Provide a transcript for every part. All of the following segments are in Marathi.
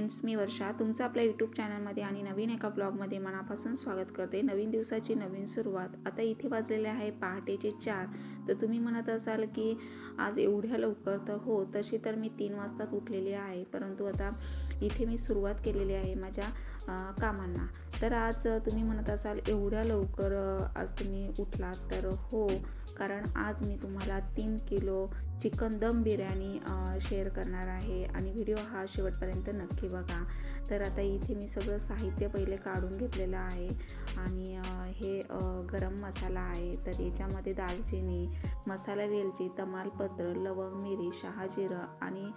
फ्रेंड्स, मी वर्षा तुमचं आपल्या यूट्यूब चॅनलमध्ये आणि नवीन एका ब्लॉगमध्ये मनापासून स्वागत करते। नवीन दिवसाची नवीन सुरुवात। आता इथे वाजलेले आहे पहाटेचे 4। तर तुम्ही म्हणत असाल की आज एवढ्या लवकर, तर हो, तशी तर मी 3 वाजताच उठलेली आहे, परंतु आता इथे मी सुरुवात केलेली आहे माझ्या कामांना। तर आज तुम्ही म्हणत असाल एवढ्या लवकर आज तुम्ही उठलात, तर हो, कारण आज मी तुम्हाला 3 किलो चिकन दम बिर्याणी शेअर करणार आहे आणि व्हिडिओ हा शेवटपर्यंत नक्की बघा। तर आता इथे मी सगळं साहित्य पहिले काढून घेतलेलं आहे आणि हे गरम मसाला आहे। तर याच्यामध्ये दालचिनी, मसाला वेलची, तमालपत्र, लवंग, मिरी, शहाजिरं आणि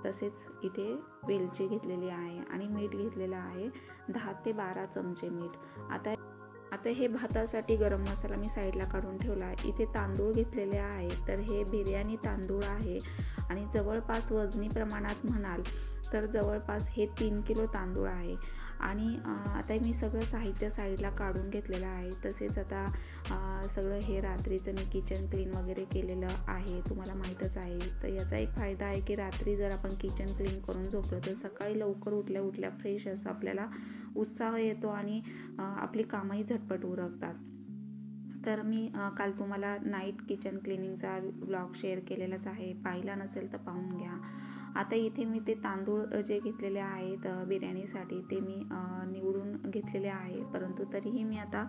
तसेच इथे वेलची घेतलेली आहे आणि मीठ घेतलेलं आहे 10 ते 12 चमचे मीठ। आता हे भातासाठी गरम मसाला मी साईडला काढून ठेवला। इथे तांदूळ घेतलेले आहे, तर हे बिर्याणी तांदूळ आहे आणि जवळपास वजनी प्रमाणात म्हणाल तर जवळपास हे 3 किलो तांदूळ आहे। आणि आता मी सगळं साहित्य साईडला काढून घेतलेलं आहे। तसेच आता सगळं हे रात्रीचं मी किचन क्लीन वगैरे केलेलं आहे, तुम्हाला माहीतच आहे। तर याचा एक फायदा आहे की रात्री जर आपण किचन क्लीन करून झोपलो तर सकाळी लवकर उठल्या उठल्या फ्रेश असं आपल्याला उत्साह येतो आणि आपली कामंही झटपट उरकतात। तर मी काल तुम्हाला नाईट किचन क्लिनिंगचा ब्लॉग शेअर केलेलाच आहे, पाहिला नसेल तर पाहून घ्या। आता इथे मी ते तांदूळ जे घेतलेले आहेत बिर्याणीसाठी ते मी निवडून घेतलेले आहे, परंतु तरीही मी आता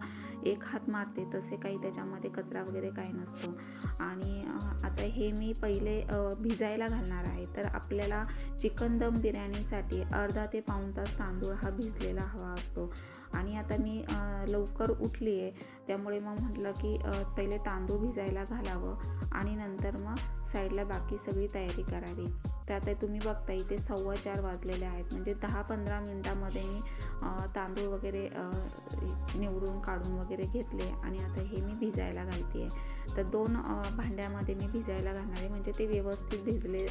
एक हात मारते, तसे काही त्याच्यामध्ये कचरा वगैरे काही नसतो। आणि आता हे मी पहिले भिजायला घालणार आहे। तर आपल्याला चिकन दम बिर्याणीसाठी अर्धा ते पाऊण तास तांदूळ हा भिजलेला हवा असतो। आणि आता मी लवकर उठली आहे, त्यामुळे मग म्हटलं की पहिले तांदूळ भिजायला घालावं आणि नंतर मग साईडला बाकी सगळी तयारी करावी। तर आता तुम्ही बघता इथे 4:15 वाजलेले आहेत, म्हणजे 10-15 मिनटामध्ये मी तांदूळ वगैरे निवडून काढून वगैरे घेतले आणि आता हे मी भिजायला घालते आहे। तर 2 भांड्यामध्ये मी भिजायला घालणार आहे, म्हणजे ते व्यवस्थित भिजले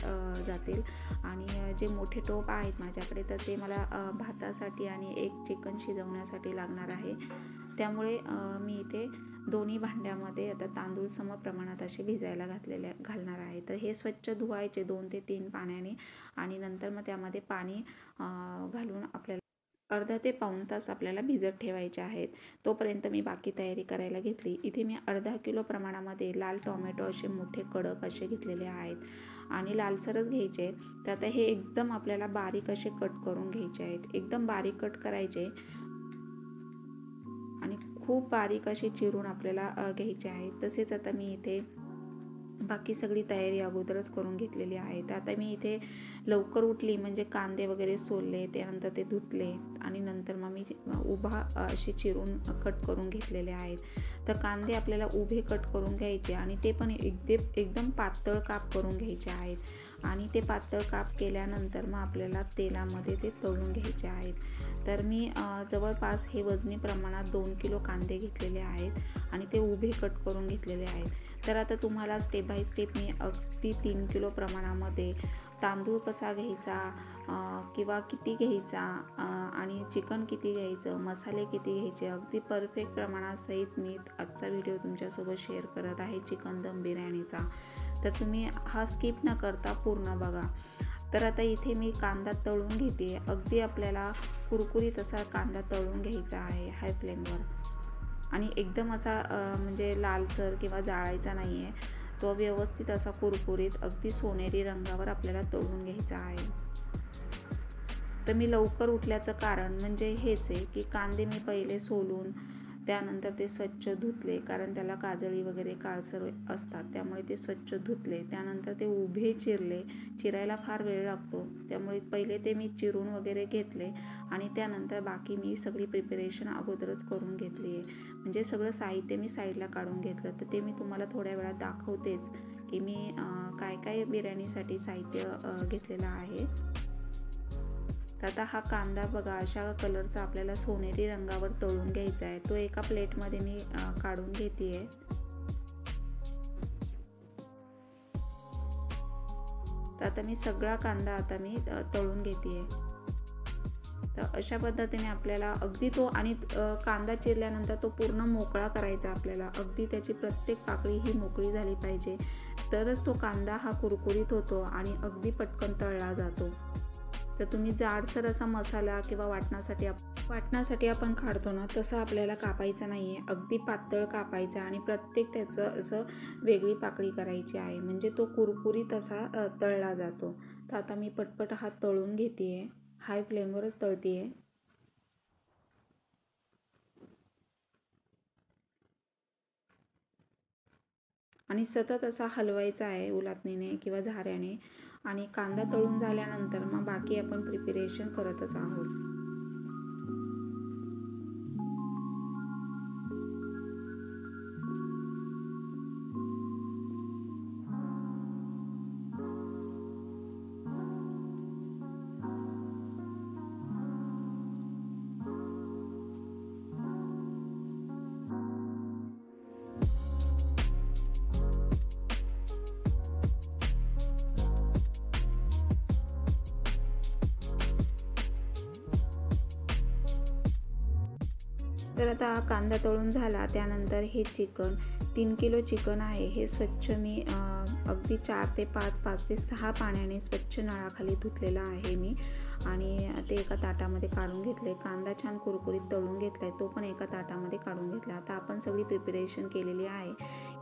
जातील। आणि जे मोठे टोप आहेत माझ्याकडे, तर ते मला भातासाठी आणि एक चिकन शिजवण्यासाठी लागणार आहे, त्यामुळे मी इथे दोन्ही भांड्यामध्ये आता तांदूळ सम प्रमाणात असे भिजायला घालणार आहे। तर हे स्वच्छ धुवायचे 2 ते 3 पाण्याने आणि नंतर मग त्यामध्ये पाणी घालून आपल्याला अर्धा ते पाऊण तास आपल्याला भिजत ठेवायचे आहेत। तोपर्यंत मी बाकी तयारी करायला घेतली। इथे मी अर्धा किलो प्रमाणामध्ये लाल टोमॅटो असे मोठे कडक असे घेतलेले आहेत आणि लालसरच घ्यायचे आहेत। तर आता हे एकदम आपल्याला बारीक असे कट करून घ्यायचे आहेत, एकदम बारीक कट करायचे आणि खूप बारीक असे चिरून आपल्याला घ्यायचे आहेत। तसेच आता मी इथे बाकी सगळी तयारी अगोदरच करून घेतलेली आहे। तर आता मी इथे लवकर उठली म्हणजे कांदे वगैरे सोलले, त्यानंतर ते धुतले आणि नंतर मग मी उभा असे चिरून कट करून घेतलेले आहेत। तर कांदे आपल्याला उभे कट करून घ्यायचे आणि ते पण एकदम पातळ काप करून घ्यायचे आहेत आणि ते पातळ काप केल्यानंतर मग आपल्याला तेलामध्ये ते तळून घ्यायचे आहेत। तर मी जवळपास हे वजनी प्रमाणात 2 किलो कांदे घेतलेले आहेत आणि ते उभे कट करून घेतलेले आहेत। तर आता तुम्हाला स्टेप बाय स्टेप मी अगदी 3 किलो प्रमाणामध्ये तांदूळ कसा घ्यायचा किंवा किती घ्यायचा आणि चिकन किती घ्यायचं, मसाले किती घ्यायचे, अगदी परफेक्ट प्रमाणासहित मी आजचा व्हिडिओ तुमच्यासोबत शेअर करत आहे चिकन दम बिर्याणीचा। तर तुम्ही हा स्किप न करता पूर्ण बघा। तर आता इथे मी कांदा तळून घेते, अगदी आपल्याला कुरकुरीत असा कांदा तळून घ्यायचा आहे हाय फ्लेमवर आणि एकदम असा म्हणजे लालसर किंवा जाळायचा नाही आहे, तो व्यवस्थित असा कुरकुरीत अगदी सोनेरी रंगावर आपल्याला तळून घ्यायचा आहे। तर मी लवकर उठल्याचं कारण म्हणजे हेच आहे की कांदे मी पहिले सोलून त्यानंतर ते स्वच्छ धुतले, कारण त्याला काजळी वगैरे काळसर असतात, त्यामुळे ते स्वच्छ धुतले। त्यानंतर ते उभे चिरायला फार वेळ लागतो, त्यामुळे पहिले ते मी चिरून वगैरे घेतले आणि त्यानंतर बाकी मी सगळी प्रिपरेशन अगोदरच करून घेतली आहे, म्हणजे सगळं साहित्य मी साईडला काढून घेतलं। तर ते मी तुम्हाला थोड्या वेळात दाखवतेच की मी काय काय बिर्याणीसाठी साहित्य घेतलेलं आहे। तर आता हा कांदा बघा अशा कलरचा आपल्याला सोनेरी रंगावर तळून घ्यायचा आहे, तो एका प्लेटमध्ये मी काढून घेते आहे। तर आता मी सगळा कांदा तळून घेते आहे। तर अशा पद्धतीने आपल्याला अगदी तो आणि कांदा चिरल्यानंतर तो पूर्ण मोकळा करायचा आपल्याला, अगदी त्याची प्रत्येक पाकळी ही मोकळी झाली पाहिजे, तरच तो कांदा हा कुरकुरीत होतो आणि अगदी पटकन तळला जातो। तर तुम्ही जाडसर असा मसाला किंवा वाटण्यासाठी आपण काढतो ना, तसं आपल्याला कापायचं नाही आहे. अगदी पातळ कापायचं आणि प्रत्येक त्याचं असं वेगळी पाकळी करायची आहे, म्हणजे तो कुरकुरीत असा तळला जातो. तर आता मी पटपट हा तळून घेते आहे, हाय फ्लेमवरच तळते आहे. आणि सतत असा हलवायचा आहे उलथणीने किंवा झाऱ्याने. आणि कांदा तळून झाल्यानंतर मग बाकी आपण प्रिपरेशन करतच आहोत. तर आता कांदा तळून झाला, त्यानंतर हे चिकन 3 किलो चिकन आहे. हे स्वच्छ मी अगदी 4 ते 5 ते 6 पाण्याने स्वच्छ नळाखाली धुतलेलं आहे मी. आणि ते एका ताटामध्ये काढून घेतले. कांदा छान कुरकुरीत तळून घेतला आहे, तो पण एका ताटामध्ये काढून घेतला. आता आपण सगळी प्रिपरेशन केलेली आहे.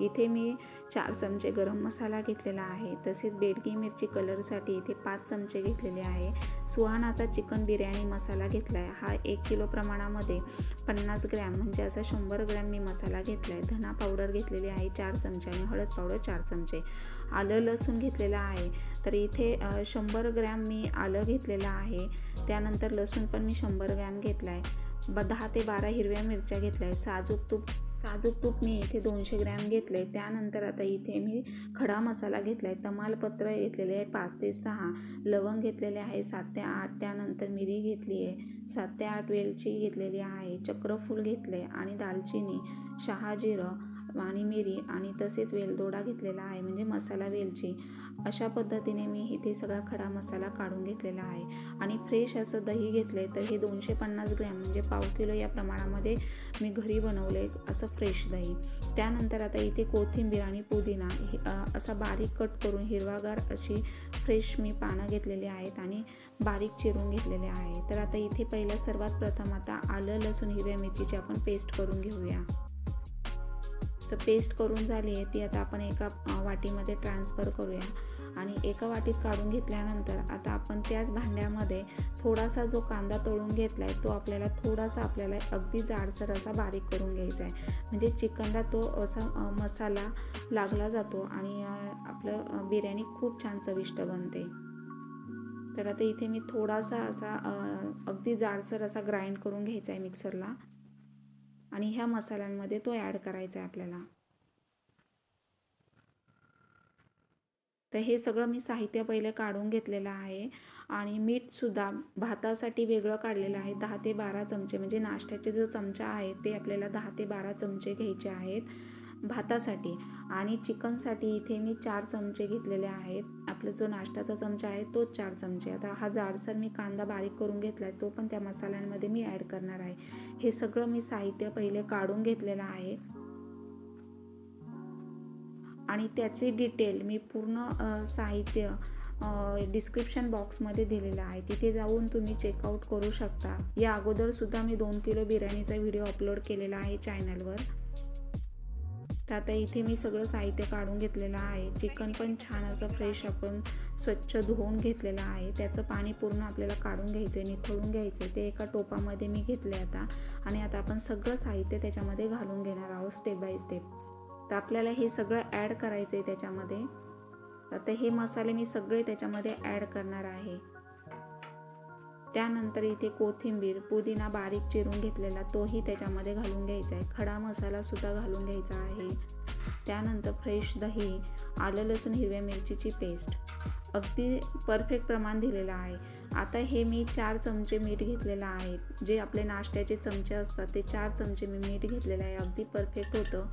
इथे मी 4 चमचे गरम मसाला घेतलेला आहे. तसेच बेडगी मिरची कलरसाठी इथे 5 चमचे घेतलेले आहे. सुहानाचा चिकन बिर्याणी मसाला घेतला आहे. हा 1 किलो प्रमाणामध्ये 50 ग्रॅम म्हणजे असा 100 ग्रॅम मी मसाला घेतला आहे. धना पावडर घेतलेली आहे 4 चमचे आणि हळद पावडर 4 चमचे. आलं लसूण घेतलेलं आहे. तर इथे 100 ग्रॅम मी आलं घेतलेलं आहे. त्यानंतर लसूण पण मी 100 ग्रॅम घेतला आहे. 10 ते 12 हिरव्या मिरच्या घेतल्या आहे. साजूक तूप मी इथे 200 ग्रॅम घेतले. त्यानंतर आता इथे मी खडा मसाला घेतला आहे. तमालपत्र घेतलेले आहे 5 ते 6, लवंग घेतलेले आहे 7 ते 8, त्यानंतर मिरी घेतली आहे 7 ते 8, वेलची घेतलेली आहे, चक्रफूल घेतले आणि दालचिनी, शहाजिरं आणि मिरी आणि तसेच वेलदोडा घेतलेला आहे, म्हणजे मसाला वेलची. अशा पद्धतीने मी इथे सगळा खडा मसाला काढून घेतलेला आहे. आणि फ्रेश असं दही घेतले. तर हे 250 ग्रॅम म्हणजे पाव किलो या प्रमाणामध्ये मी घरी बनवले असं फ्रेश दही. त्यानंतर आता इथे कोथिंबीर आणि पुदिना असा बारीक कट करून हिरवागार अशी फ्रेश मी पानं घेतलेली आहेत आणि बारीक चिरून घेतलेले आहे. तर आता इथे पहिलं सर्वात प्रथम आता आलं लसूण हिरव्या मिरचीची आपण पेस्ट करून घेऊया. तर पेस्ट करून झाली आहे ती आता आपण एका वाटीमध्ये ट्रान्सफर करूया. आणि एका वाटीत काढून घेतल्यानंतर आता आपण त्याच भांड्यामध्ये थोडासा जो कांदा तळून घेतला आहे तो आपल्याला अगदी जाडसर असा बारीक करून घ्यायचा आहे, म्हणजे चिकनला तो असा मसाला लागला जातो आणि आपलं बिर्याणी खूप छान चविष्ट बनते. तर आता इथे मी थोडासा असा अगदी जाडसर असा ग्राइंड करून घ्यायचा आहे मिक्सरला आणि ह्या मसाल्यांमध्ये तो ॲड करायचा आहे आपल्याला. तर हे सगळं मी साहित्य पहिले काढून घेतलेलं आहे. आणि मीठसुद्धा भातासाठी वेगळं काढलेलं आहे 10 ते 12 चमचे, म्हणजे नाश्त्याचे जो चमचा आहे ते आपल्याला 10 ते 12 चमचे घ्यायचे आहेत भातासाठी. आणि चिकनसाठी इथे मी 4 चमचे घेतलेले आहेत. आपला जो नाश्त्याचा चमचा आहे तोच 4 चमचे. आता हा जाडसर मी कांदा बारीक करून घेतला आहे, तो पण त्या मसाल्यांमध्ये मी ॲड करणार आहे. हे सगळं मी साहित्य पहिले काढून घेतलेलं आहे आणि त्याची डिटेल मी पूर्ण साहित्य डिस्क्रिप्शन बॉक्समध्ये दिलेलं आहे, तिथे जाऊन तुम्ही चेकआउट करू शकता. या अगोदरसुद्धा मी 2 किलो बिर्याणीचा व्हिडिओ अपलोड केलेला आहे चॅनलवर. तर आता इथे मी सगळं साहित्य काढून घेतलेलं आहे. चिकन पण छान असं फ्रेश आपण स्वच्छ धुवून घेतलेलं आहे. त्याचं पाणी पूर्ण आपल्याला काढून घ्यायचं आहे, निथळून घ्यायचं आहे. ते एका टोपामध्ये मी घेतले आता. आणि आता आपण सगळं साहित्य त्याच्यामध्ये घालून घेणार आहोत स्टेप बाय स्टेप. तर आपल्याला हे सगळं ॲड करायचं आहे त्याच्यामध्ये. आता हे मसाले मी सगळे त्याच्यामध्ये ॲड करणार आहे. त्यानंतर इथे कोथिंबीर, पुदिना बारीक चिरून घेतलेला तोही त्याच्यामध्ये घालून घ्यायचा आहे. खडा मसालासुद्धा घालून घ्यायचा आहे. त्यानंतर फ्रेश दही, आलं लसूण हिरव्या मिरचीची पेस्ट, अगदी परफेक्ट प्रमाण दिलेलं आहे. आता हे मी 4 चमचे मीठ घेतलेलं आहे. जे आपले नाश्त्याचे चमचे असतात ते 4 चमचे मी मीठ घेतलेलं आहे, अगदी परफेक्ट होतं.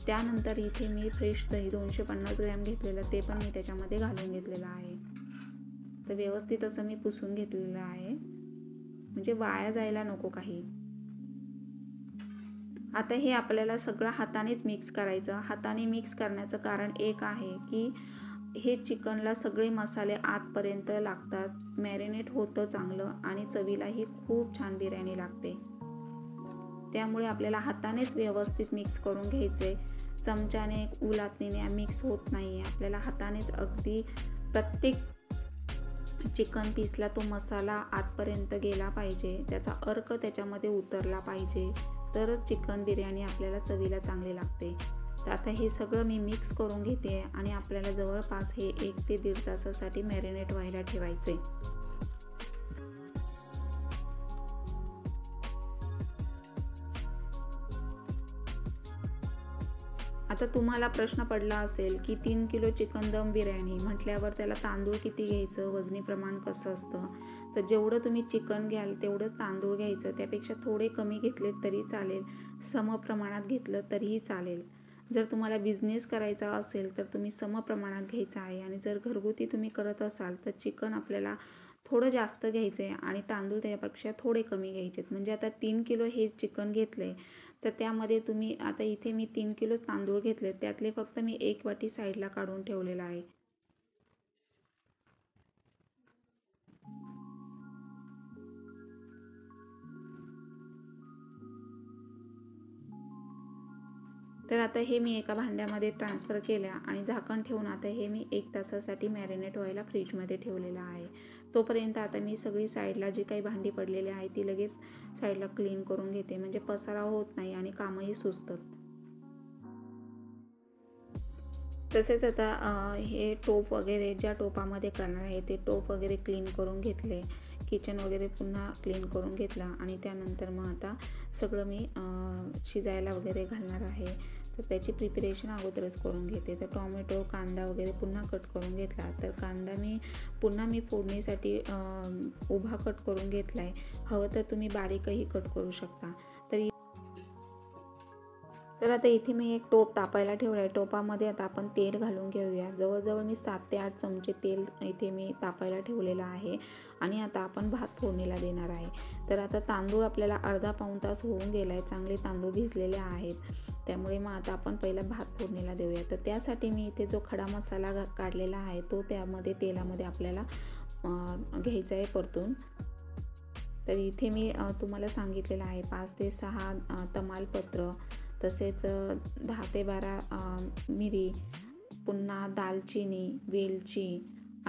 त्यानंतर इथे मी फ्रेश दही 250 ग्रॅम घेतलेलं, ते पण मी त्याच्यामध्ये घालून घेतलेलं आहे. तर व्यवस्थित असं मी पुसून घेतलेलं आहे, म्हणजे वाया जायला नको काही. आता हे आपल्याला सगळं हातानेच मिक्स करायचं. हाताने मिक्स करण्याचं कारण एक आहे की हे चिकनला सगळे मसाले आतपर्यंत लागतात, मॅरिनेट होतं चांगलं आणि चवीलाही खूप छान बिर्याणी लागते। त्यामुळे आपल्याला हातानेच व्यवस्थित मिक्स करून घ्यायचे, चमच्याने उलाटणीने मिक्स होत नाही। आपल्याला हातानेच अगदी प्रत्येक चिकन पीसला तो मसाला आतपर्यंत गेला पाहिजे, त्याचा अर्क त्याच्यामध्ये उतरला पाहिजे, तरच चिकन बिर्याणी आपल्याला चवीला चांगली लागते। तर आता हे सगळं मी मिक्स करून घेते आणि आपल्याला जवळपास हे 1 ते 1.5 तासासाठी मॅरिनेट व्हायला ठेवायचे। आता तुम्हाला प्रश्न पडला असेल की 3 किलो चिकन दम बिर्याणी म्हटल्यावर त्याला तांदूळ किती घ्यायचं, वजनी प्रमाण कसं असतं? तर जेवढं तुम्ही चिकन घ्याल तेवढंच तांदूळ घ्यायचं, त्यापेक्षा थोडे कमी घेतले तरी चालेल, सम प्रमाणात घेतलं तरीही चालेल। जर तुम्हाला बिझनेस करायचा असेल तर तुम्ही सम प्रमाणात घ्यायचं आहे आणि जर घरगुती तुम्ही करत असाल तर चिकन आपल्याला थोडं जास्त घ्यायचं आहे आणि तांदूळ त्यापेक्षा थोडे कमी घ्यायचे आहेत। म्हणजे आता 3 किलो हे चिकन घेतलं आहे तर त्यामध्ये तुम्ही आता इथे मी 3 किलो तांदूळ घेतले, त्यातले फक्त मी 1 वाटी साईडला काढून ठेवलेला आहे। तर आता हे मी एका भांड्यामध्ये ट्रान्सफर केल्या आणि झाकण ठेवून आता हे मी 1 तासासाठी मॅरिनेट व्हायला फ्रीजमध्ये ठेवलेलं आहे। तोपर्यंत आता मी सगळी साईडला जी काही भांडी पडलेली आहे ती लगेच साईडला क्लीन करून घेते, म्हणजे पसारा होत नाही आणि कामही सुचतात। तसेच आता हे टोप वगैरे ज्या टोपामध्ये करणार आहे ते टोप वगैरे क्लीन करून घेतले, किचन वगैरे पुन्हा क्लीन करून घेतला आणि त्यानंतर मग आता सगळं मी शिजायला वगैरे घालणार आहे। तर त्याची प्रिपरेशन अगोदरच करून घेते। तर टोमॅटो, कांदा वगैरे पुन्हा कट करून घेतला। तर कांदा पुन्हा मी फोडणीसाठी उभा कट करून घेतला आहे, हवं तर तुम्ही बारीकही कट करू शकता। तर आता इथे मी एक टोप तापायला ठेवला आहे, टोपामध्ये आता आपण तेल घालून घेऊया। जवळजवळ मी 7 ते 8 चमचे तेल इथे मी तापायला ठेवलेलं आहे आणि आता आपण भात फोडणीला देणार आहे। तर आता तांदूळ आपल्याला अर्धा पाऊण तास होऊन गेला आहे, चांगले तांदूळ भिजलेले आहेत, त्यामुळे मग आता आपण पहिला भात फोडणीला देऊया। तर त्यासाठी मी इथे जो खडा मसाला काढलेला आहे तो त्यामध्ये तेलामध्ये आपल्याला घ्यायचा आहे परतून। तर इथे मी तुम्हाला सांगितलेलं आहे 5 ते 6 तमालपत्र, तसेच 10 ते 12 मिरी, पुन्हा दालचिनी, वेलची,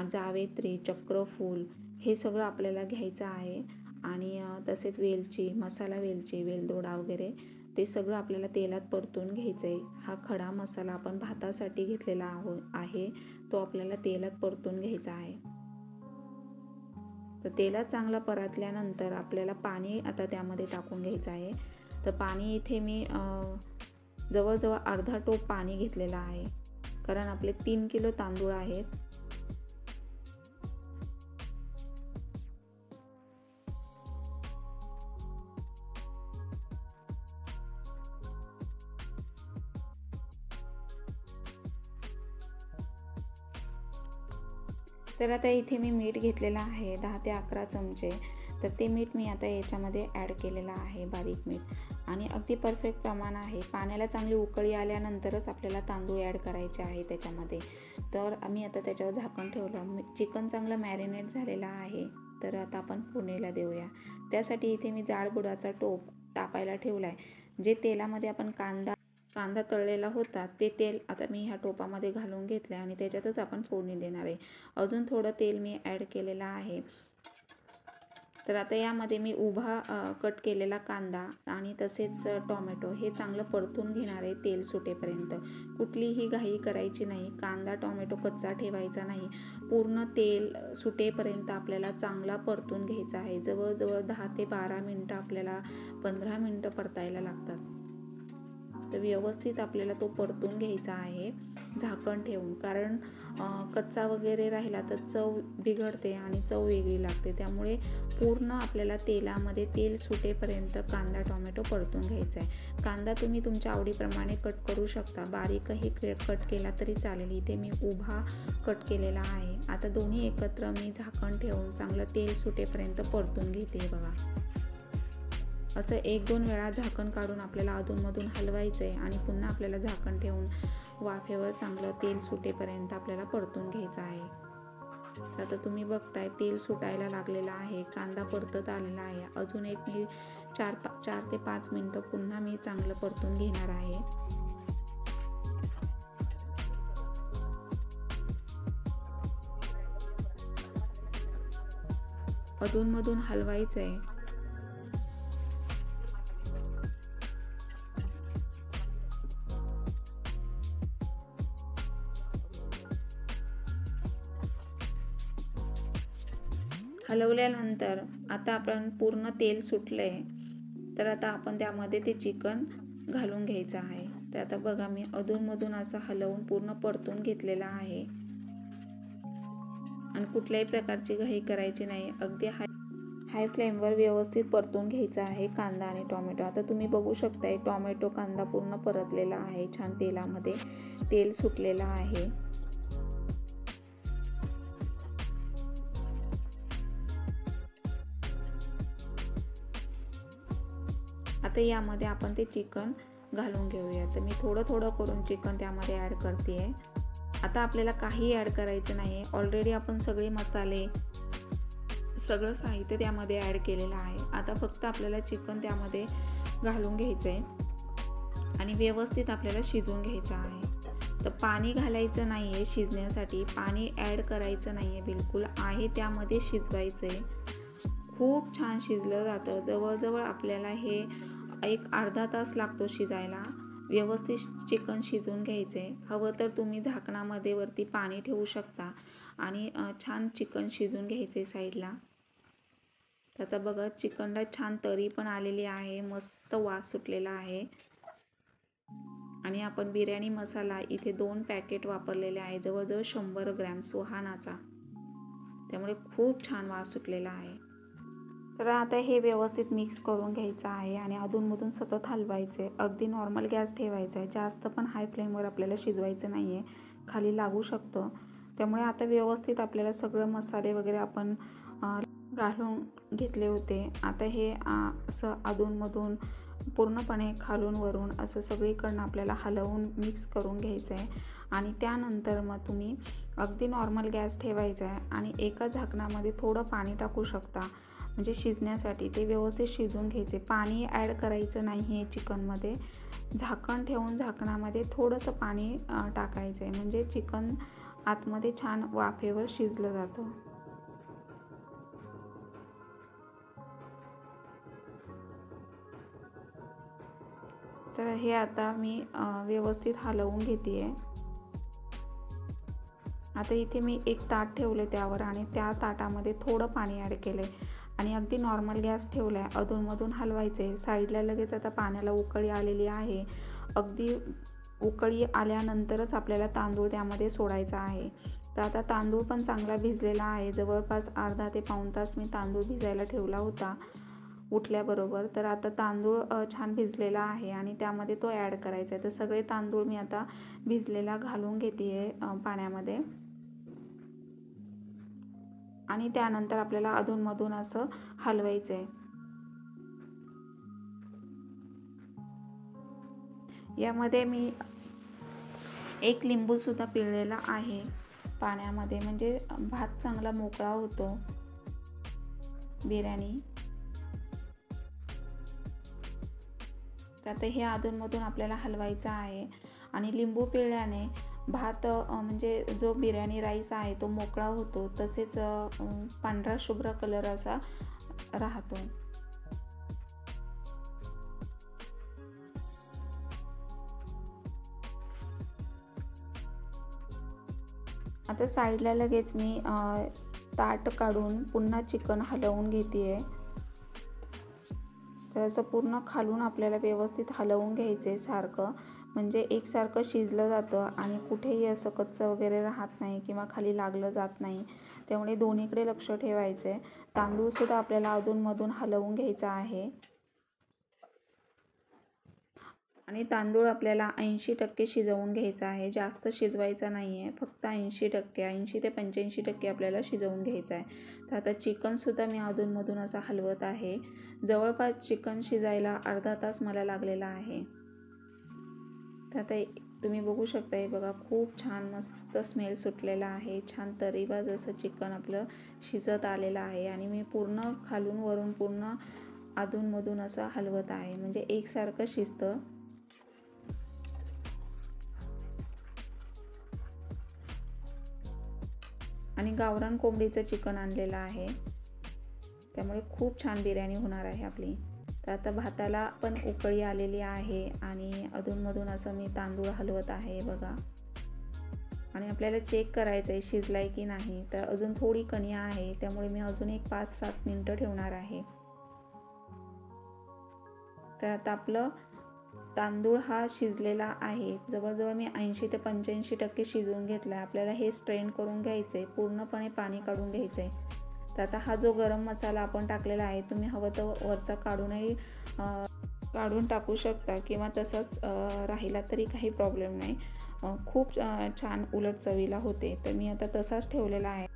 जावेत्री, चक्रफूल हे सगळं आपल्याला घ्यायचं आहे आणि तसेच वेलची, मसाला वेलची, वेलदोडा वगैरे ते सगळं आपल्याला तेलात परतून घ्यायचं आहे। हा खडा मसाला आपण भातासाठी घेतलेला आहे तो आपल्याला तेलात परतून घ्यायचा आहे। तर तेलात चांगला परतल्यानंतर आपल्याला पाणी आता त्यामध्ये टाकून घ्यायचं आहे। तर पाणी इथे मी जवळजवळ अर्धा टोप पाणी घेतलेलं आहे, कारण आपले 3 किलो तांदूळ आहेत। तर आता इथे मी मीठ घेतलेलं आहे 10 ते 11 चमचे। तर ते मीठ मी आता याच्यामध्ये ॲड केलेलं आहे, बारीक मीठ, आणि अगदी परफेक्ट प्रमाण आहे। पाण्याला चांगली उकळी आल्यानंतरच आपल्याला तांदूळ ॲड करायचे आहे त्याच्यामध्ये। तर आम्ही आता त्याच्यावर झाकण ठेवलं, चिकन चांगलं मॅरिनेट झालेलं आहे। तर आता आपण फोडणीला देऊया। त्यासाठी इथे मी जाड बुडाचा टोप तापायला ठेवला आहे, जे तेलामध्ये आपण कांदा तळलेला होता ते तेल आता मी ह्या टोपामध्ये घालून घेतलं आणि त्याच्यातच आपण फोडणी देणार आहे। अजून थोडं तेल मी ॲड केलेलं आहे। तर आता यामध्ये मी उभा कट केलेला कांदा आणि तसेच टोमॅटो हे चांगलं परतून घेणार आहे तेल सुटेपर्यंत। कुठलीही घाई करायची नाही, कांदा टोमॅटो कच्चा ठेवायचा नाही, पूर्ण तेल सुटेपर्यंत आपल्याला चांगला परतून घ्यायचा आहे। जवळजवळ 10 ते 12 मिनटं आपल्याला 15 मिनटं परतायला लागतात। तर व्यवस्थित आपल्याला तो परतून घ्यायचा आहे झाकण ठेवून, कारण कच्चा वगैरे राहिला तर चव बिघडते आणि चव वेगळी लागते। त्यामुळे पूर्ण आपल्याला तेलामध्ये तेल सुटेपर्यंत कांदा टोमॅटो परतून घ्यायचा आहे। कांदा तुम्ही तुमच्या आवडीप्रमाणे कट करू शकता, बारीकही कट केला तरी चालेल। इथे मी उभा कट केलेला आहे। आता दोन्ही एकत्र मी झाकण ठेवून चांगलं तेल सुटेपर्यंत परतून घेते बघा। असं 1-2 वेळा झाकण काढून आपल्याला अधूनमधून हलवायचं आहे आणि पुन्हा आपल्याला झाकण ठेवून वाफेवर चांगलं तेल सुटेपर्यंत आपल्याला परतून घ्यायचं आहे. तर आता तुम्ही बघताय तेल सुटायला लागलेलं आहे, कांदा परतत आलेला आहे. अजून एक मी 4 ते 5 मिनटं पुन्हा मी चांगलं परतून घेणार आहे. अधूनमधून हलवायचं आहे. हलवल्यानंतर आता आपण पूर्ण तेल सुटलंय, तर आता आपण त्यामध्ये ते चिकन घालून घ्यायचं आहे. तर आता बघा मी अधूनमधून असं हलवून पूर्ण परतून घेतलेलं आहे आणि कुठल्याही प्रकारची घाई करायची नाही. अगदी हाय फ्लेमवर व्यवस्थित परतून घ्यायचा आहे कांदा आणि टोमॅटो. आता तुम्ही बघू शकताय टोमॅटो कांदा पूर्ण परतलेला आहे, छान तेलामध्ये तेल सुटलेलं आहे. आता यामध्ये आपण ते चिकन घालून घेऊया. तर मी थोडं थोडं करून चिकन त्यामध्ये ॲड करते आहे. आता आपल्याला काही ॲड करायचं नाही आहे. ऑलरेडी आपण सगळे मसाले सगळं साहित्य त्यामध्ये ॲड केलेलं आहे. आता फक्त आपल्याला चिकन त्यामध्ये घालून घ्यायचं आहे आणि व्यवस्थित आपल्याला शिजवून घ्यायचं आहे. तर पाणी घालायचं नाही आहे शिजण्यासाठी, पाणी ॲड करायचं नाही आहे बिलकुल, आहे त्यामध्ये शिजवायचं आहे. खूप छान शिजलं जातं. जवळजवळ आपल्याला हे एक अर्धा तास लागतो शिजायला. व्यवस्थित चिकन शिजवून घ्यायचे. हवं तर तुम्ही झाकणामध्ये वरती पाणी ठेवू शकता आणि छान चिकन शिजवून घ्यायचे साईडला. तर आता बघा चिकनला छान तरी पण आलेली आहे, मस्त वास सुटलेला आहे. आणि आपण बिर्याणी मसाला इथे 2 पॅकेट वापरलेले आहे, जवळजवळ 100 ग्रॅम सुहानाचा, त्यामुळे खूप छान वास सुटलेला आहे. तर आता हे व्यवस्थित मिक्स करून घ्यायचं आहे आणि अधूनमधून सतत हलवायचे. अगदी नॉर्मल गॅस ठेवायचा आहे, जास्त पण हाय फ्लेमवर आपल्याला शिजवायचं नाही आहे, खाली लागू शकतं. त्यामुळे आता व्यवस्थित आपल्याला सगळं मसाले वगैरे आपण घालून घेतले होते. आता हे असं अधूनमधून पूर्णपणे खालून वरून असं सगळीकडनं आपल्याला हलवून मिक्स करून घ्यायचं आहे. आणि त्यानंतर मग तुम्ही अगदी नॉर्मल गॅस ठेवायचा आहे आणि एका झाकणामध्ये थोडं पाणी टाकू शकता, म्हणजे शिजण्यासाठी ते व्यवस्थित शिजवून घ्यायचे. पाणी ॲड करायचं नाही आहे चिकनमध्ये. झाकण ठेवून झाकणामध्ये थोडंसं पाणी टाकायचं आहे, म्हणजे चिकन आतमध्ये छान वाफेवर शिजलं जातं. तर हे आता मी व्यवस्थित हलवून घेते आहे. आता इथे मी एक ताट ठेवले त्यावर आणि त्या ताटामध्ये थोडं पाणी ॲड केलं आहे आणि अगदी नॉर्मल गॅस ठेवला आहे. अधूनमधून हलवायचे. साईडला लगेच आता पाण्याला उकळी आलेली आहे. अगदी उकळी आल्यानंतरच आपल्याला तांदूळ त्यामध्ये सोडायचा आहे. तर आता तांदूळ पण चांगला भिजलेला आहे. जवळपास अर्धा ते पाऊण तास मी तांदूळ भिजायला ठेवला होता उठल्याबरोबर. तर आता तांदूळ छान भिजलेला आहे आणि त्यामध्ये तो ॲड करायचा आहे. तर सगळे तांदूळ मी आता भिजलेला घालून घेते आहे पाण्यामध्ये आणि त्यानंतर आपल्याला अधूनमधून असं हलवायचं आहे. यामध्ये मी 1 लिंबूसुद्धा पिळलेला आहे पाण्यामध्ये, म्हणजे भात चांगला मोकळा होतो बिर्याणी. तर आता हे अधूनमधून आपल्याला हलवायचं आहे आणि लिंबू पिळल्याने भात म्हणजे जो बिर्याणी राईस आहे तो मोकळा होतो, तसेच पांढरा शुभ्र कलर असा राहतो. आता साईडला लगेच मी ताट काढून पुन्हा चिकन हलवून घेते आहे. तर असं पूर्ण खालून आपल्याला व्यवस्थित हलवून घ्यायचं आहे सारखं, म्हणजे एकसारखं शिजलं जातं आणि कुठेही असं कच्चं वगैरे राहत नाही किंवा खाली लागलं जात नाही. त्यामुळे दोन्हीकडे लक्ष ठेवायचं आहे. तांदूळसुद्धा आपल्याला अधूनमधून हलवून घ्यायचा आहे. आणि तांदूळ आपल्याला 80% शिजवून घ्यायचा आहे, जास्त शिजवायचा नाही आहे, फक्त 80% 80 ते 85% आपल्याला शिजवून घ्यायचं आहे। तर आता चिकनसुद्धा मी अधूनमधून असं हलवत आहे। जवळपास चिकन शिजायला अर्धा तास मला लागलेला आहे। तर आता तुम्ही बघू शकता, हे बघा खूप छान मस्त स्मेल सुटलेला आहे, छान तरीबाज असं चिकन आपलं शिजत आलेलं आहे। आणि मी पूर्ण खालून वरून पूर्ण अधूनमधून असं हलवत आहे, म्हणजे एकसारखं शिजतं। आणि गावरान कोंबडीचं चिकन आणलेलं आहे, त्यामुळे खूप छान बिर्याणी होणार आहे आपली। तर आता भाताला पण उकळी आलेली आहे आणि अधूनमधून असं मी तांदूळ हलवत आहे बघा। आणि आपल्याला चेक करायचं आहे शिजलाय की नाही। तर अजून थोडी कणी आहे, त्यामुळे मी अजून एक 5-7 मिनिटं ठेवणार आहे। तर आता आपलं तांदूळ हा शिजलेला आहे, जवळजवळ मी 80 ते 85% शिजवून घेतला आहे। आपल्याला हे स्ट्रेन करून घ्यायचं आहे, पूर्णपणे पाणी काढून घ्यायचं आहे। तर आता हा जो गरम मसाला आपण टाकलेला आहे, तुम्ही हवं तर वरचा काढून टाकू शकता किंवा तसंच राहिला तरी काही प्रॉब्लेम नाही। खूप छान उलट चवीला होते, तर मी आता तसाच ठेवलेला आहे।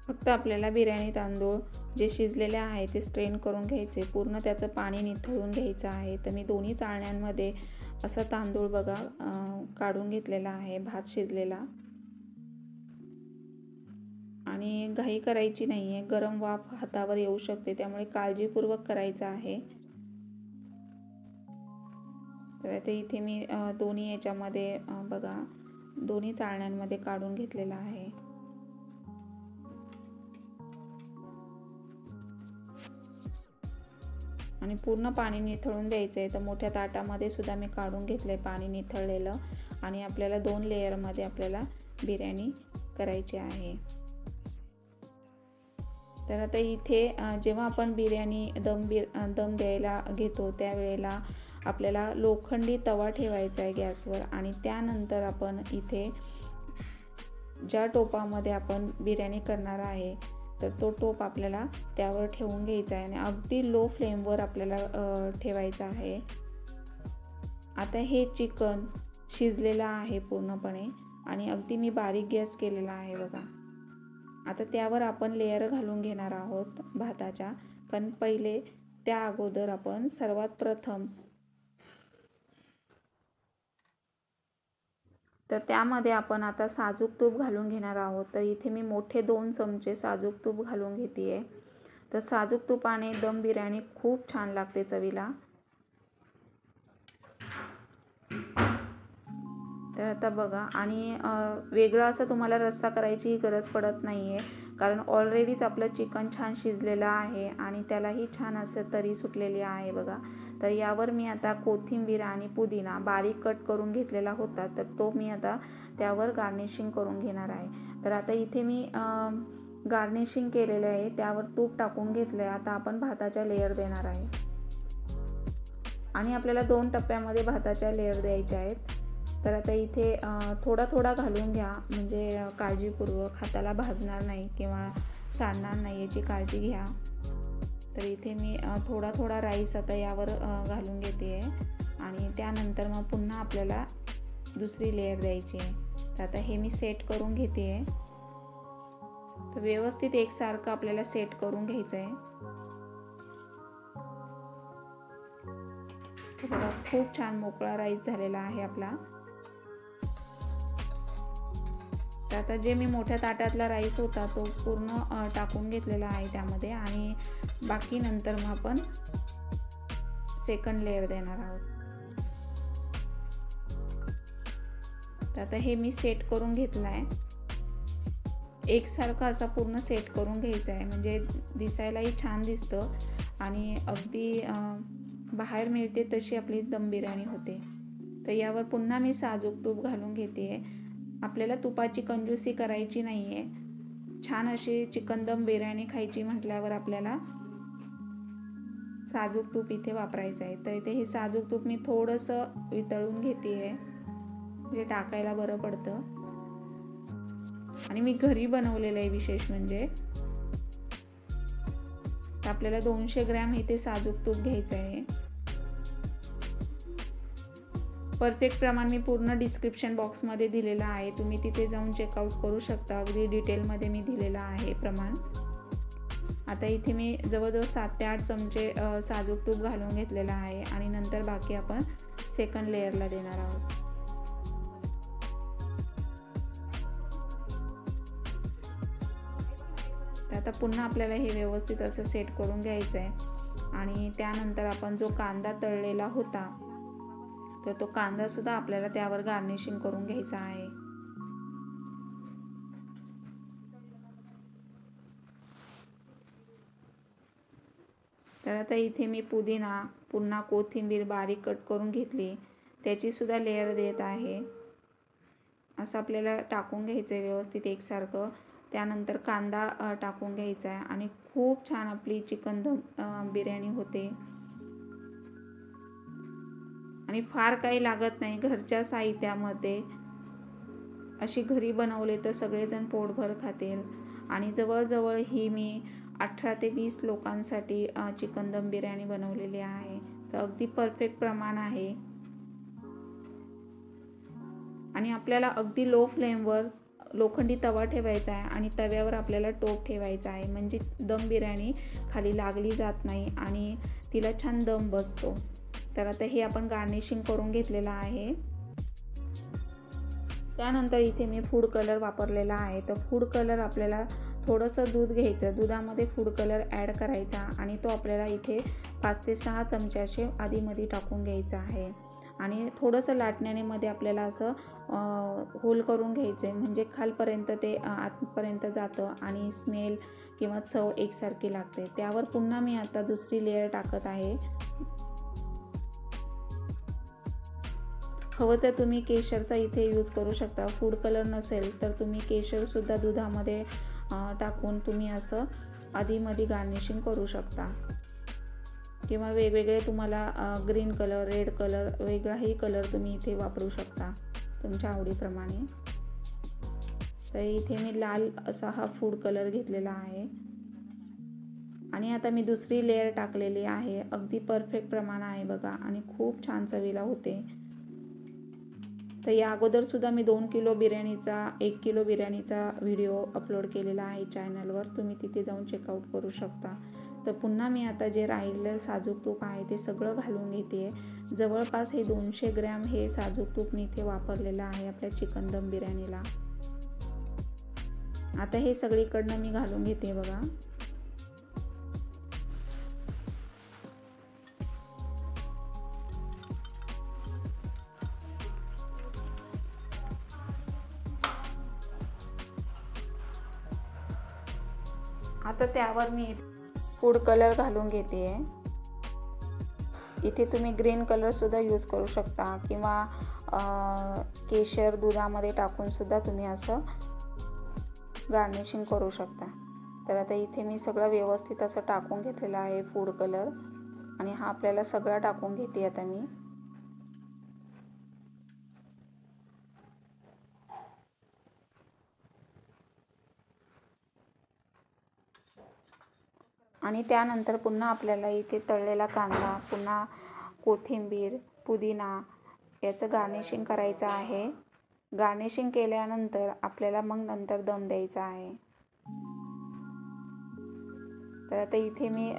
फक्त आपल्याला बिर्याणी तांदूळ जे शिजलेले आहे ते स्ट्रेन करून घ्यायचे, पूर्ण त्याचं पाणी निथळून घ्यायचं आहे। तर मी दोन्ही चाळण्यांमध्ये असा तांदूळ बघा काढून घेतलेला आहे, भात शिजलेला। आणि घाई करायची नाही आहे, गरम वाफ हातावर येऊ शकते, त्यामुळे काळजीपूर्वक करायचं आहे। तर आता इथे मी दोन्ही याच्यामध्ये बघा दोन्ही चाळण्यांमध्ये काढून घेतलेला आहे। आणि पूर्ण पाणी निथळून द्यायचं आहे। तर मोठ्या ताटामध्ये सुद्धा मी काढून घेतलं आहे पाणी निथळलेलं। आणि आपल्याला 2 लेयरमध्ये आपल्याला बिर्याणी करायची आहे। तर आता इथे जेव्हा आपण बिर्याणी दम द्यायला घेतो त्यावेळेला आपल्याला लोखंडी तवा ठेवायचा आहे गॅसवर। आणि त्यानंतर आपण इथे ज्या टोपामध्ये आपण बिर्याणी करणार आहे तर तो टोप आपल्याला त्यावर ठेवून घ्यायचा आहे आणि अगदी लो फ्लेमवर आपल्याला ठेवायचं आहे। आता हे चिकन शिजलेलं आहे पूर्णपणे आणि अगदी मी बारीक गॅस केलेला आहे बघा। आता त्यावर आपण लेयर घालून घेणार आहोत भाताच्या, पण पहिले त्या अगोदर आपण सर्वात प्रथम तर त्यामध्ये आपण आता साजूक तूप घालून घेणार आहोत। तर इथे मी मोठे 2 चमचे साजूक तूप घालून घेते आहे। तर साजूक तुपाने दम बिर्याणी खूप छान लागते चवीला। तर आता बघा, आणि वेगळा असं तुम्हाला रस्सा करायची गरज पडत नाही आहे, कारण ऑलरेडीच आपलं चिकन छान शिजलेलं आहे आणि त्यालाही छान असं तरी सुटलेली आहे बघा। तर यावर मी आता कोथिंबीर आणि पुदिना बारीक कट करून घेतलेला होता, तर तो मी आता त्यावर गार्निशिंग करून घेणार आहे। तर आता इथे मी गार्निशिंग केलेलं आहे, त्यावर तूप टाकून घेतलं आहे। आता आपण भाताच्या लेयर देणार आहे आणि आपल्याला 2 टप्प्यामध्ये भाताच्या लेयर द्यायच्या आहेत। तर आता इथे थोडा थोडा घालून घ्या, म्हणजे काळजीपूर्वक हाताला भाजणार नाही किंवा सांडणार नाही याची काळजी घ्या। तर इथे मी थोडा थोडा राईस आता यावर घालून घेते आहे आणि त्यानंतर मग पुन्हा आपल्याला दुसरी लेयर द्यायची आहे। तर आता हे मी सेट करून घेते आहे। तर व्यवस्थित एकसारखं आपल्याला सेट करून घ्यायचं आहे। तर बघा खूप छान मोकळा राईस झालेला आहे आपला। तर आता जे मी मोठ्या ताटातला राईस होता तो पूर्ण टाकून घेतलेला आहे त्यामध्ये, आणि बाकी नंतर मग आपण सेकंड लेयर देणार आहोत। तर आता हे मी सेट करून घेतलं आहे, एकसारखं असा पूर्ण सेट करून घ्यायचं आहे, म्हणजे दिसायलाही छान दिसतं आणि अगदी बाहेर मिळते तशी आपली दम बिर्याणी होते। तर यावर पुन्हा मी साजूक तूप घालून घेते आहे। आपल्याला तुपाची कंजूसी करायची नाही आहे, छान अशी चिकन दम बिर्याणी खायची म्हटल्यावर आपल्याला साजूक तूप इथे वापरायचं आहे। तर इथे हे साजूक तूप मी थोडंसं वितळून घेते आहे, म्हणजे टाकायला बरं पडतं। आणि मी घरी बनवलेलं आहे विशेष म्हणजे। तर आपल्याला 200 ग्रॅम इथे साजूक तूप घ्यायचं आहे। परफेक्ट प्रमाण मी पूर्ण डिस्क्रिप्शन बॉक्समध्ये दिलेलं आहे, तुम्ही तिथे जाऊन चेकआउट करू शकता. अगदी डिटेलमध्ये मी दिलेलं आहे प्रमाण. आता इथे मी जवळजवळ 7 ते 8 चमचे साजूक तूप घालून घेतलेलं आहे आणि नंतर बाकी आपण सेकंड लेअरला देणार आहोत. तर आता पुन्हा आपल्याला हे व्यवस्थित असं सेट करून घ्यायचं आहे आणि त्यानंतर आपण जो कांदा तळलेला होता तर तो कांदा सुद्धा आपल्याला त्यावर गार्निशिंग करून घ्यायचा आहे. तर आता इथे मी पुदिना पुन्हा कोथिंबीर बारीक कट करून घेतली, त्याची सुद्धा लेअर देत आहे. असं आपल्याला टाकून घ्यायचं आहे व्यवस्थित एकसारखं. त्यानंतर कांदा टाकून घ्यायचा आहे आणि खूप छान आपली चिकन दम बिर्याणी होते. आणि फार काही लागत नाही, घरच्या साहित्यामध्ये अशी घरी बनवले तर सगळेजण पोटभर खातील. आणि जवळजवळ ही मी 18 ते 20 लोकांसाठी चिकन दम बिर्याणी बनवलेली आहे. तर अगदी परफेक्ट प्रमाण आहे. आणि आपल्याला अगदी लो फ्लेमवर लोखंडी तवा ठेवायचा आहे आणि तव्यावर आपल्याला टोप ठेवायचा आहे, म्हणजे दम बिर्याणी खाली लागली जात नाही आणि तिला छान दम बसतो. तर आता हे आपण गार्निशिंग करून घेतलेलं आहे. त्यानंतर इथे मी फूड कलर वापरलेला आहे. तर फूड कलर आपल्याला थोडंसं दूध घ्यायचं, दुधामध्ये फूड कलर ॲड करायचा आणि तो आपल्याला इथे 5 ते 6 चमचे असे आधीमध्ये टाकून घ्यायचा आहे. आणि थोडंसं लाटण्याने मध्ये आपल्याला असं होल करून घ्यायचं आहे, म्हणजे खालपर्यंत ते आतपर्यंत जातं आणि स्मेल किंवा चव एकसारखी लागते. त्यावर पुन्हा मी आता दुसरी लेअर टाकत आहे. हवं तर तुम्ही केशरचा इथे यूज करू शकता. फूड कलर नसेल तर तुम्ही केशरसुद्धा दुधामध्ये टाकून तुम्ही असं आधीमध्ये गार्निशिंग करू शकता. किंवा वेगवेगळे तुम्हाला ग्रीन कलर, रेड कलर, वेगळाही कलर तुम्ही इथे वापरू शकता तुमच्या आवडीप्रमाणे. तर इथे मी लाल असा हा फूड कलर घेतलेला आहे आणि आता मी दुसरी लेअर टाकलेली आहे. अगदी परफेक्ट प्रमाण आहे बघा आणि खूप छान चवीला होते. तर या अगोदर सुद्धा मी 2 किलो बिर्याणीचा 1 किलो बिर्याणीचा व्हिडिओ अपलोड केलेला आहे चॅनलवर, तुम्ही तिथे जाऊन चेकआउट करू शकता. तर पुन्हा मी आता जे राहिलेलं साजूक तूप आहे ते सगळं घालून घेते. जवळपास हे 200 ग्रॅम हे साजूक तूप मी इथे वापरलेलं आहे आपल्या चिकन दम बिर्याणीला. आता हे सगळीकडनं मी घालून घेते बघा. आता त्यावर मी फूड कलर घालून घेते. इथे तुम्ही ग्रीन कलर सुद्धा यूज करू शकता किंवा केशर दुधामध्ये टाकून सुद्धा तुम्ही असं गार्निशिंग करू शकता. तर आता इथे मी सगळं व्यवस्थित असं टाकून घेतलेलं आहे फूड कलर आणि हा आपल्याला सगळा टाकून घेते आता मी. आणि त्यानंतर पुन्हा आपल्याला इथे तळलेला कांदा, पुन्हा कोथिंबीर, पुदिना याचं गार्निशिंग करायचं आहे. गार्निशिंग केल्यानंतर आपल्याला मग नंतर दम द्यायचा आहे. तर आता इथे मी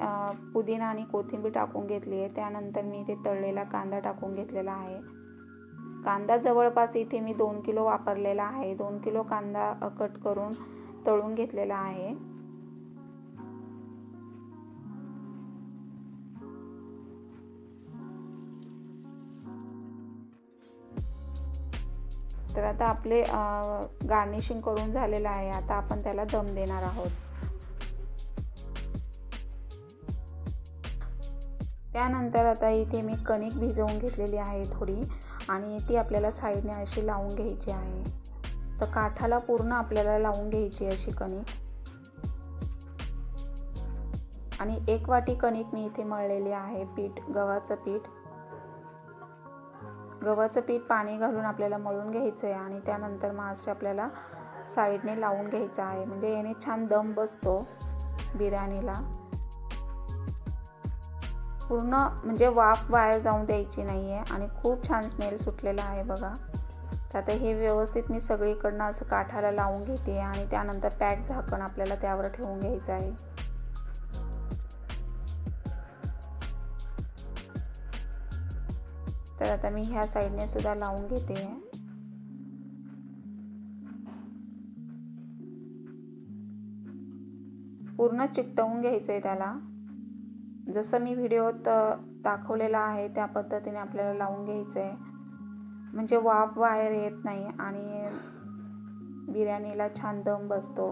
पुदिना आणि कोथिंबीर टाकून घेतली आहे. त्यानंतर मी इथे तळलेला कांदा टाकून घेतलेला आहे. कांदा जवळपास इथे मी 2 किलो वापरलेला आहे. 2 किलो कांदा कट करून तळून घेतलेला आहे. तर आता आपले गार्निशिंग करून झालेलं आहे. आता आपण त्याला दम देणार आहोत. त्यानंतर आता इथे मी कणिक भिजवून घेतलेली आहे थोडी आणि ती आपल्याला साईडने अशी लावून घ्यायची आहे. तर काठाला पूर्ण आपल्याला लावून घ्यायची अशी कणिक. आणि 1 वाटी कणिक मी इथे मळलेली आहे पीठ, गव्हाचं पीठ. गव्हाचं पीठ पाणी घालून आपल्याला मळून घ्यायचं आहे आणि त्यानंतर मग असे आपल्याला साईडने लावून घ्यायचं आहे, म्हणजे याने छान दम बसतो बिर्याणीला. पूर्ण म्हणजे वाफ बाहेर जाऊन द्यायची नाही आहे आणि खूप छान स्मेल सुटलेला आहे बघा. तर आता हे व्यवस्थित मी सगळीकडनं असं काठाला लावून घेते आणि त्यानंतर पॅक झाकण आपल्याला त्यावर ठेवून घ्यायचं आहे. तर आता मी ह्या साईडने सुद्धा लावून घेते. पूर्ण चिकटवून घ्यायचं आहे त्याला. जसं मी व्हिडिओत दाखवलेला आहे त्या पद्धतीने आपल्याला लावून घ्यायचं आहे, म्हणजे वाफ बाहेर येत नाही आणि बिर्याणीला छान दम बसतो.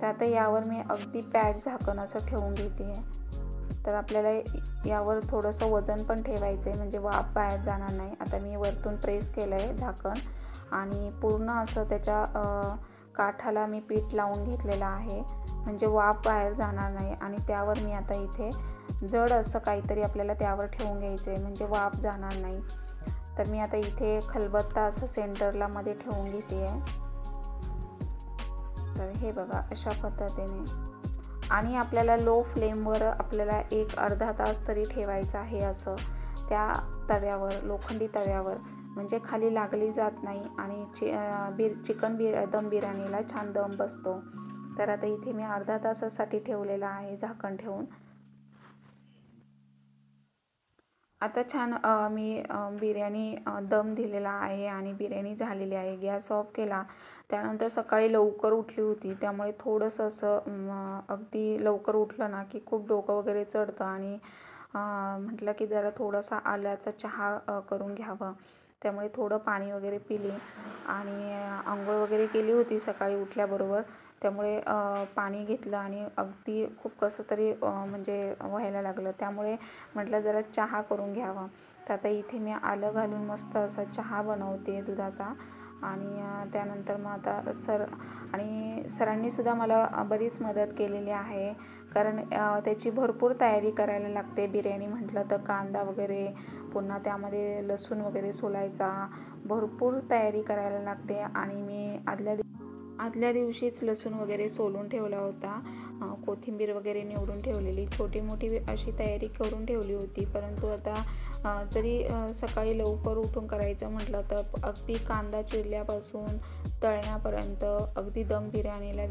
तर आता यावर मी अगदी पॅक झाकण असं ठेवून घेते. तर आपल्याला यावर थोडंसं वजन पण ठेवायचं आहे, म्हणजे वाफ बाहेर जाणार नाही. आता मी वरतून प्रेस केलं आहे झाकण आणि पूर्ण असं त्याच्या काठाला मी पीठ लावून घेतलेलं आहे, म्हणजे वाफ बाहेर जाणार नाही. आणि त्यावर मी आता इथे जड असं काहीतरी आपल्याला त्यावर ठेवून घ्यायचं आहे, म्हणजे वाफ जाणार नाही. तर मी आता इथे खलबत्ता असं सेंटरला मध्ये ठेवून घेते आहे. तर हे बघा अशा पद्धतीने. आणि आपल्याला लो फ्लेमवर आपल्याला एक अर्धा तास तरी ठेवायचं आहे असं त्या तव्यावर, लोखंडी तव्यावर, म्हणजे खाली लागली जात नाही आणि चिकन दम बिर्याणीला छान दम बसतो. तर आता इथे मी अर्धा तासासाठी ठेवलेला आहे झाकण ठेवून. आता छान मी बिर्याणी दम दिलेला आहे आणि बिर्याणी झालेली आहे. गॅस ऑफ केला. त्यानंतर सकाळी लवकर उठली होती, त्यामुळे थोडंसं असं अगदी लवकर उठलं ना की खूप डोकं वगैरे चढतं आणि म्हटलं की जरा थोडासा आल्याचा चहा करून घ्यावं. त्यामुळे थोडं पाणी वगैरे पिली आणि आंघोळ वगैरे केली होती सकाळी उठल्याबरोबर. त्यामुळे पाणी घेतलं आणि अगदी खूप कसं तरी म्हणजे व्हायला लागलं. त्यामुळे म्हटलं जरा चहा करून घ्यावा. तर आता इथे मी आलं घालून मस्त असा चहा बनवते दुधाचा. आणि त्यानंतर मग आता सरांनीसुद्धा मला बरीच मदत केलेली आहे, कारण त्याची भरपूर तयारी करायला लागते. बिर्याणी म्हटलं तर कांदा वगैरे, पुन्हा त्यामध्ये लसूण वगैरे सोलायचा, भरपूर तयारी करायला लागते. आणि मी आदल्या दिवशीच लसूण वगैरे सोलून ठेवला होता, कोथिंबीर वगैरे निवडून ठेवलेली, छोटी मोठी अशी तयारी करून ठेवली होती. परंतु आता जरी सकाळी लवकर उठून करायचं म्हटलं तर अगदी कांदा चिरल्यापासून तळण्यापर्यंत, अगदी बिर्याणीला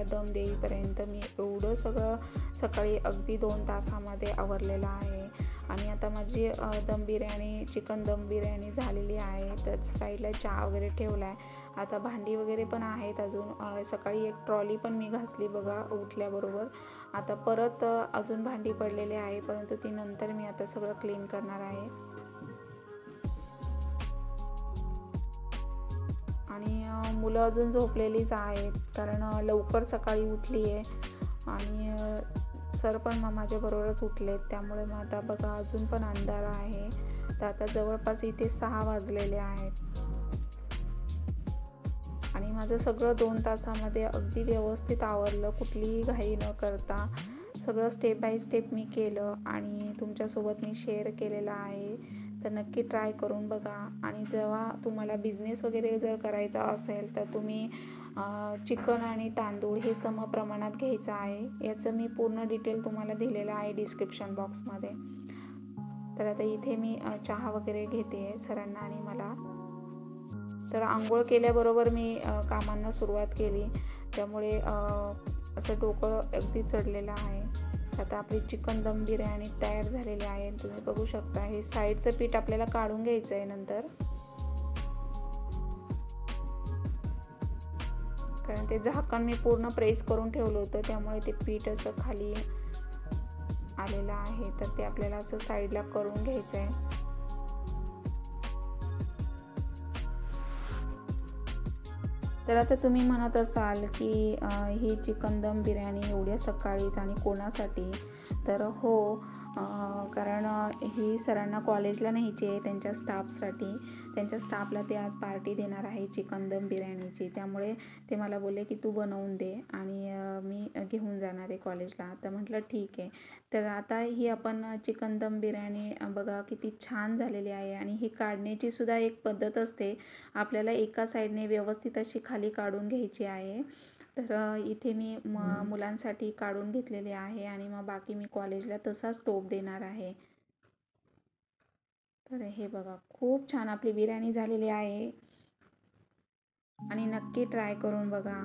दम देईपर्यंत मी एवढं सगळं सकाळी अगदी 2 तासामध्ये आवरलेलं आहे. आणि आता माझी चिकन दम बिर्याणी झालेली आहे. तर साईडला चहा वगैरे ठेवला आहे. आता भांडी वगैरे पण आहेत अजून. सकाळी एक ट्रॉली पण मी घासली बघा उठल्याबरोबर. आता परत अजून भांडी पडलेले आहे, परंतु ती नंतर मी आता सगळं क्लीन करणार आहे. आणि मुलं अजून झोपलेलीच आहेत, कारण लवकर सकाळी उठली आहे आणि सर पण मग माझ्याबरोबरच उठलेत. त्यामुळे मग आता बघा अजून पण अंधार आहे. तर आता जवळपास इथे 6 वाजलेले आहेत आणि माझं सगळं 2 तासामध्ये अगदी व्यवस्थित आवरलं, कुठलीही घाई न करता सगळं स्टेप बाय स्टेप मी केलं आणि तुमच्यासोबत मी शेअर केलेलं आहे. तर नक्की ट्राय करून बघा. आणि जेव्हा तुम्हाला बिझनेस वगैरे जर करायचा असेल तर तुम्ही चिकन आणि तांदूळ हे सम प्रमाणात घ्यायचं आहे. याचं मी पूर्ण डिटेल तुम्हाला दिलेलं आहे डिस्क्रिप्शन बॉक्समध्ये. तर आता इथे मी चहा वगैरे घेते सरांना आणि मला. तर आंघोळ केल्याबरोबर मी कामांना सुरुवात केली, त्यामुळे असं डोकं अगदी चढलेलं आहे. आता आपली चिकन दम बिर्याणी तयार झालेली आहे. तुम्ही बघू शकता हे साईडचं पीठ आपल्याला काढून घ्यायचं आहे नंतर, कारण ते झाकण मी पूर्ण प्रेस करून ठेवलं होतं, त्यामुळे ते पीठ असं खाली आलेलं आहे. तर ते आपल्याला असं साईडला करून घ्यायचं आहे. तर आता तुम्ही म्हणत असाल की ही चिकन दम बिर्याणी एवढ्या सकाळीच आणि कोणासाठी? तर हो, कारण ही सरांना कॉलेजला न्यायची आहे त्यांच्या स्टाफसाठी. त्यांच्या स्टाफला ते आज पार्टी देणार आहे चिकन दम बिर्याणीची. त्यामुळे ते मला बोलले की तू बनवून दे आणि मी घेऊन जाणार आहे कॉलेजला. तर म्हटलं ठीक आहे. तर आता ही आपण चिकन दम बिर्याणी बघा किती छान झालेली आहे. आणि ही काढण्याची सुद्धा एक पद्धत असते. आपल्याला एका साईडने व्यवस्थित अशी खाली काढून घ्यायची आहे तर इथे मी मुलांसाठी काढून घेतलेले आहे आणि मग बाकी मी कॉलेजला तसाच टोप देणार आहे. तर हे बघा, खूप छान आपली बिर्याणी झालेली आहे आणि नक्की ट्राय करून बघा.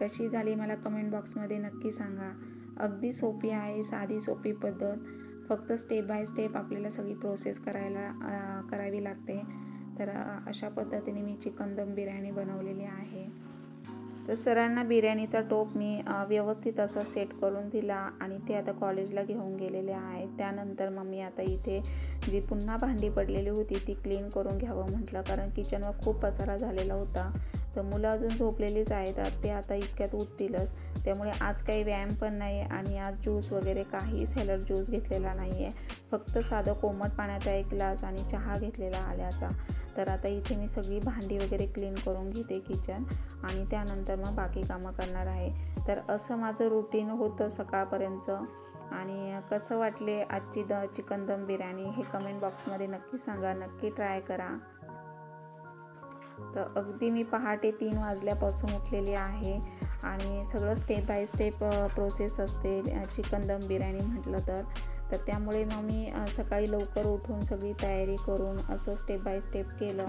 कशी झाली मला कमेंट बॉक्समध्ये नक्की सांगा. अगदी सोपी आहे, साधी सोपी पद्धत. फक्त स्टेप बाय स्टेप आपल्याला सगळी प्रोसेस करावी लागते. तर अशा पद्धतीने मी चिकन दम बिर्याणी बनवलेली आहे. तर सरांना बिर्याणीचा टोप मी व्यवस्थित असा सेट करून दिला आणि ते आता कॉलेजला घेऊन गेलेले आहेत. त्यानंतर मग मी आता इथे जी पुन्हा भांडी पडलेली होती ती क्लीन करून घ्यावं म्हटलं, कारण किचनवर खूप पसारा झालेला होता. तर मुलं अजून झोपलेलीच आहेत, ते आता इतक्यात उठतीलच. त्यामुळे आज काही व्यायाम पण नाही आणि आज ज्यूस वगैरे काही सॅलड ज्यूस घेतलेला नाही आहे. फक्त साधं कोमट पाण्याचा 1 ग्लास आणि चहा घेतलेला आल्याचा. तर आता इथे मी सगळी भांडी वगैरे क्लीन करून घेते किचन आणि त्यानंतर मग बाकी कामं करणार आहे. तर असं माझं रुटीन होतं सकाळपर्यंत. आणि कसं वाटले आजची चिकन दम बिर्याणी हे कमेंट बॉक्समध्ये नक्की सांगा, नक्की ट्राय करा. तर अगदी मी पहाटे 3 वाजल्यापासून उठलेली आहे आणि सगळं स्टेप बाय स्टेप प्रोसेस असते चिकन दम बिर्याणी म्हटलं तर. त्यामुळे मग मी सकाळी लवकर उठून सगळी तयारी करून असं स्टेप बाय स्टेप केलं.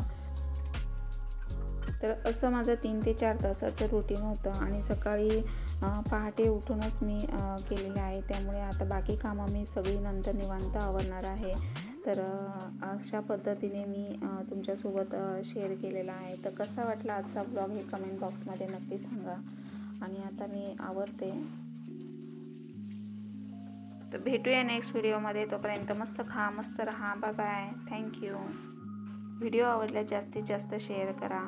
तर असं माझं 3 ते 4 तासाचं रुटीन होतं आणि सकाळी पहाटे उठूनच मी केलेलं आहे. त्यामुळे आता बाकी कामं मी सगळी नंतर निवांत आवरणार आहे. तर अशा पद्धतीने मी तुमच्यासोबत शेअर केलेला आहे. तर कसा वाटला आजचा ब्लॉग हे कमेंट बॉक्समध्ये नक्की सांगा. आणि आता मी आवरते. तर भेटूया नेक्स्ट व्हिडिओमध्ये. तोपर्यंत मस्त खा, मस्त रहा. Bye bye. थँक्यू. व्हिडिओ आवडल्यास जास्तीत जास्त शेअर करा.